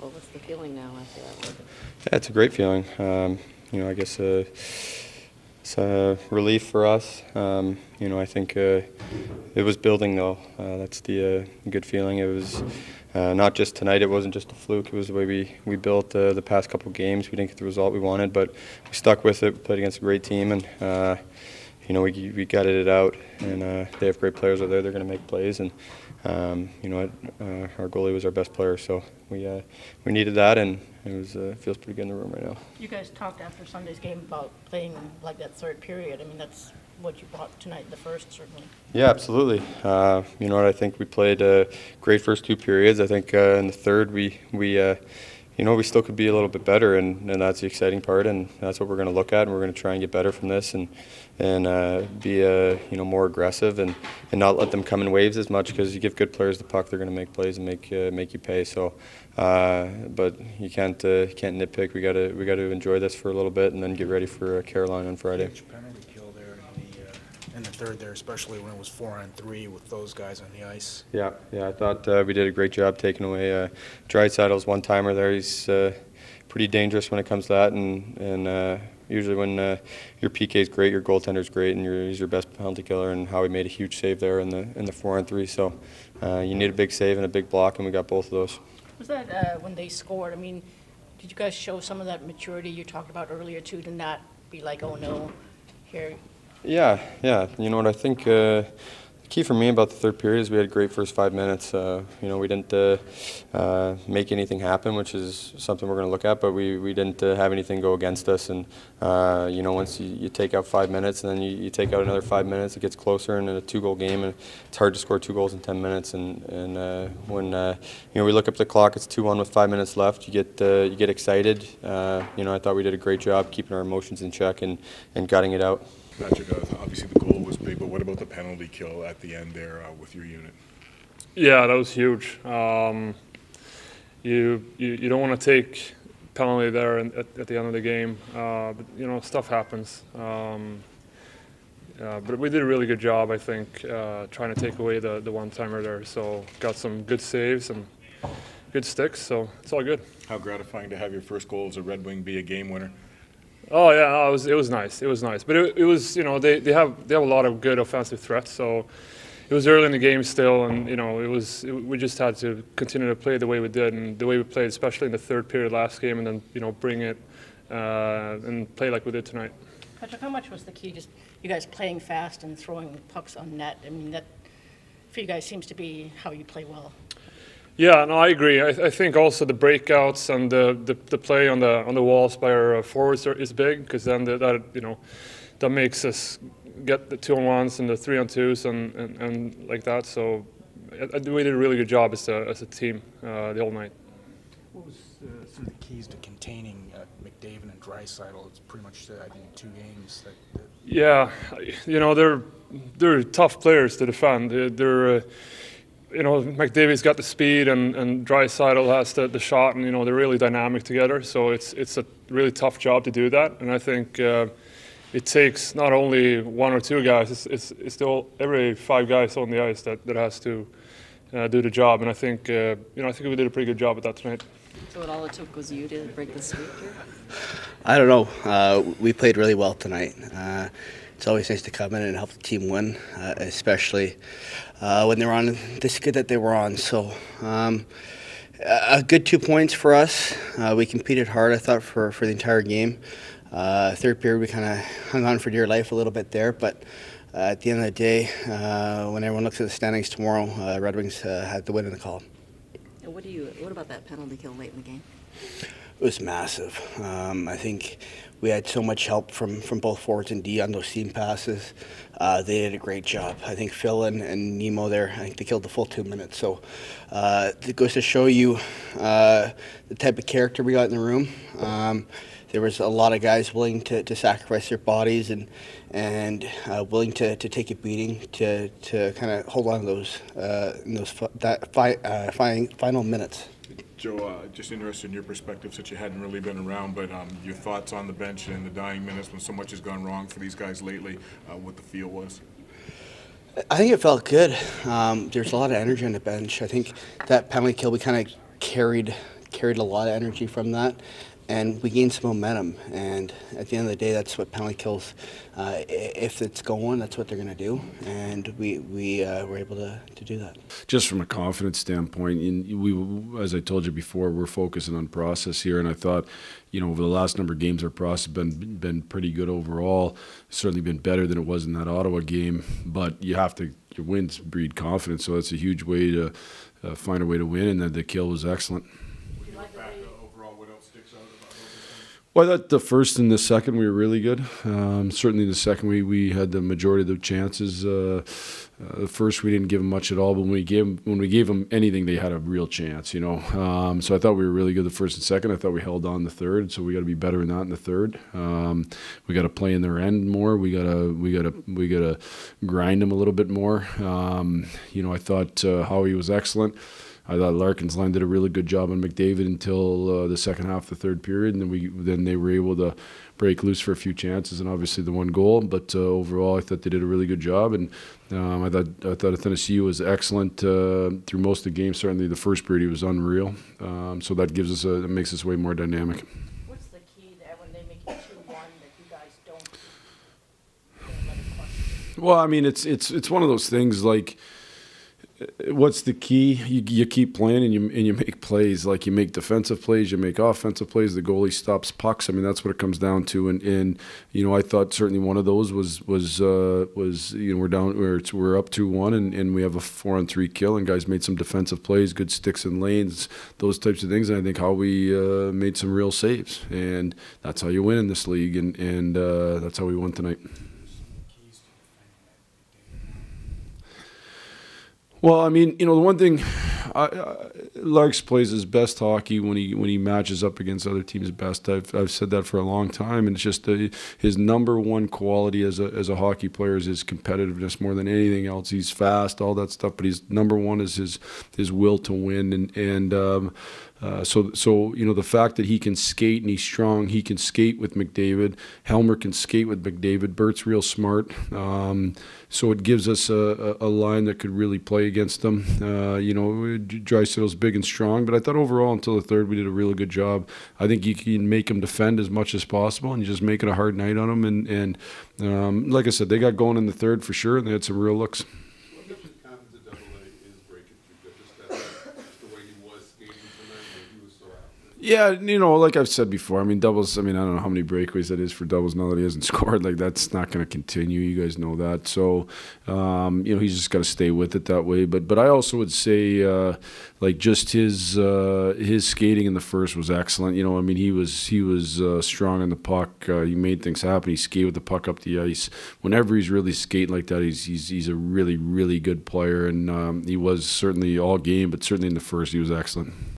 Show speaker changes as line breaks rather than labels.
what's the feeling now after that work?
Yeah, it's a great feeling. I guess it's a relief for us. I think it was building though. That's the good feeling. It was not just tonight. It wasn't just a fluke. It was the way we built the past couple of games. We didn't get the result we wanted, but we stuck with it. We played against a great team, and we gutted it out. And they have great players out there. They're going to make plays, and our goalie was our best player, so we needed that, and it feels pretty good in the room right now.
You guys talked after Sunday's game about playing like that third period. I mean, that's what you brought tonight in the first, certainly.
Yeah, absolutely. I think we played great first two periods. I think in the third we still could be a little bit better, and that's the exciting part, and that's what we're going to look at, and we're going to try and get better from this, and be more aggressive, and not let them come in waves as much, because you give good players the puck, they're going to make plays and make you pay. So, but you can't nitpick. We got to enjoy this for a little bit, and then get ready for Carolina on Friday.
Penalty kill there in the third there, especially when it was 4-on-3 with those guys on the ice.
Yeah, I thought we did a great job taking away Draisaitl's one-timer there. He's pretty dangerous when it comes to that, and usually when your PK is great, your goaltender is great, and he's your best penalty killer. And Howie made a huge save there in the 4-on-3. So you need a big save and a big block, and we got both of those.
Was that when they scored? I mean, did you guys show some of that maturity you talked about earlier too, to not be like, oh no, here?
Yeah. You know what I think? The key for me about the third period is we had a great first 5 minutes. We didn't make anything happen, which is something we're going to look at, but we didn't have anything go against us. And once you take out 5 minutes, and then you take out another 5 minutes, it gets closer, and in a 2-goal game, and it's hard to score 2 goals in 10 minutes. And when we look up the clock, it's 2-1 with 5 minutes left. You get excited. I thought we did a great job keeping our emotions in check and gutting it out.
Patrik, obviously the goal was big, but what about the penalty kill at the end there with your unit?
Yeah, that was huge. You don't want to take penalty there at the end of the game, but stuff happens. But we did a really good job, I think, trying to take away the one-timer there. So got some good saves, some good sticks, so it's all good.
How gratifying to have your first goal as a Red Wing be a game winner.
Oh yeah, no, it was nice. It was nice, but it was they have a lot of good offensive threats. So it was early in the game still, and we just had to continue to play the way we did and the way we played, especially in the third period last game, and then bring it and play like we did tonight.
Patrik, how much was the key? Just you guys playing fast and throwing pucks on net. I mean, that for you guys seems to be how you play well.
Yeah, no, I agree. I think also the breakouts and the play on the walls by our forwards is big, because then that makes us get the 2-on-1s and the 3-on-2s and like that. So we did a really good job as a team the whole night.
What was some of the keys to containing McDavid and Draisaitl? It's pretty much I think 2 games.
Yeah, they're tough players to defend. They're McDavid's got the speed, and Draisaitl has the shot, and they're really dynamic together. So it's a really tough job to do that, and I think it takes not only 1 or 2 guys. It's still every 5 guys on the ice that has to do the job, and I think I think we did a pretty good job at that tonight.
So all it took was you to break the streak here?
I don't know. We played really well tonight. It's always nice to come in and help the team win, especially when they were on this good that they were on. So a good 2 points for us. We competed hard, I thought, for the entire game. Third period, we kind of hung on for dear life a little bit there, but at the end of the day, when everyone looks at the standings tomorrow, Red Wings had the win in the column.
And what about that penalty kill late in the game?
It was massive. I think we had so much help from both forwards and D on those seam passes. They did a great job. I think Phil and Nemo there, I think they killed the full 2 minutes. So it goes to show you the type of character we got in the room. There was a lot of guys willing to sacrifice their bodies and willing to take a beating to kind of hold on to those final minutes.
Joe, just interested in your perspective, since you hadn't really been around, but your thoughts on the bench and in the dying minutes when so much has gone wrong for these guys lately, what the feel was?
I think it felt good. There's a lot of energy on the bench. I think that penalty kill, we kind of carried carried a lot of energy from that, and we gained some momentum. And at the end of the day, that's what penalty kills. If it's going, that's what they're going to do, and we were able to do that.
Just from a confidence standpoint, as I told you before, we're focusing on process here, and I thought, over the last number of games, our process has been pretty good overall. Certainly been better than it was in that Ottawa game, but your wins breed confidence, so that's a huge way to find a way to win, and then the kill was excellent. Well, I thought the first and the second we were really good. Certainly the second we had the majority of the chances. The first we didn't give them much at all, but when we gave them anything, they had a real chance. So I thought we were really good the first and second. I thought we held on the third, so we got to be better than that in the third. We got to play in their end more. We got to grind them a little bit more. I thought Howie was excellent. I thought Larkin's line did a really good job on McDavid until the second half of the third period, and then they were able to break loose for a few chances and obviously the one goal. But overall, I thought they did a really good job, and I thought Tennessee was excellent through most of the game. Certainly, the first period was unreal. So that gives us it makes us way more dynamic.
What's the key there when they make it 2-1 that you guys don't let it question?
Well, I mean, it's one of those things like. What's the key? You keep playing and you make plays. Like you make defensive plays, you make offensive plays. The goalie stops pucks. I mean, that's what it comes down to. And I thought certainly one of those was we're up 2-1 and we have a 4-on-3 kill, and guys made some defensive plays, good sticks and lanes, those types of things. And I think how we made some real saves, and that's how you win in this league. And that's how we won tonight. Well, I mean, the one thing, Larks plays his best hockey when he matches up against other teams' best. I've said that for a long time, and it's just his number one quality as a hockey player is his competitiveness more than anything else. He's fast, all that stuff, but his number one is his will to win, so the fact that he can skate and he's strong, he can skate with McDavid. Helmer can skate with McDavid. Bert's real smart. So it gives us a line that could really play against them. Draisaitl's big and strong, but I thought overall until the third we did a really good job. I think you can make them defend as much as possible, and you just make it a hard night on them. And like I said, they got going in the third for sure, and they had some real looks. Yeah, like I've said before, I mean, doubles, I don't know how many breakaways that is for doubles now that he hasn't scored. Like, that's not going to continue. You guys know that. So, he's just got to stay with it that way. But I also would say, just his skating in the first was excellent. He was strong on the puck. He made things happen. He skated with the puck up the ice. Whenever he's really skating like that, he's a really, really good player. And he was certainly all game, but certainly in the first, he was excellent.